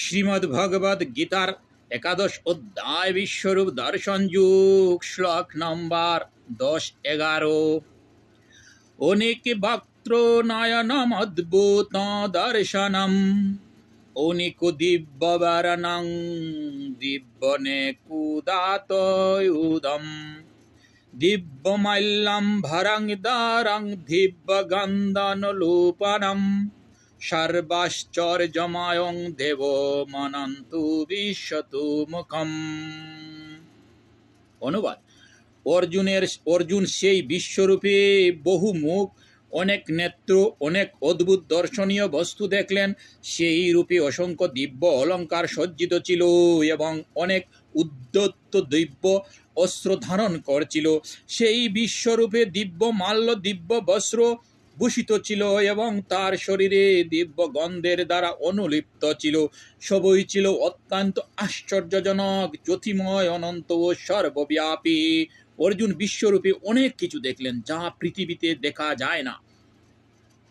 শ্রীমদ্ ভগবদ গীতার একাদশ অধ্যায় বিশ্বরূপ দর্শন যুগ শ্লোক নম্বর 10-11। অনেক বক্ত্র নয়নম অদ্ভুত দর্শনম অনিক দিব্যবরণং দিব্যনে কুদাতয়ুদম দিব্যমাল্যম ভরং দারং দিব্যগন্ধনলোপনম সর্বাশ্চর্যময়ং দেব মনন্তু বিশ্বতু মুখম। অনুবাদ: অর্জুন সেই বিশ্বরূপে বহু মুখ, অনেক নেত্র, অনেক অদ্ভুত দর্শনীয় বস্তু দেখলেন। সেই রূপে অসংখ্য দিব্য অলঙ্কার সজ্জিত ছিল এবং অনেক উদ্ধত দিব্য অস্ত্র ধারণ করছিল। সেই বিশ্বরূপে দিব্য মাল্য, দিব্য বস্ত্র ভূষিত ছিল এবং তার শরীরে দিব্য গন্ধের দ্বারা অনুলিপ্ত ছিল। সবই ছিল অত্যন্ত আশ্চর্যজনক, জ্যোতিময়, অনন্ত ও সর্বব্যাপী। অর্জুন বিশ্বরূপে অনেক কিছু দেখলেন যা পৃথিবীতে দেখা যায় না।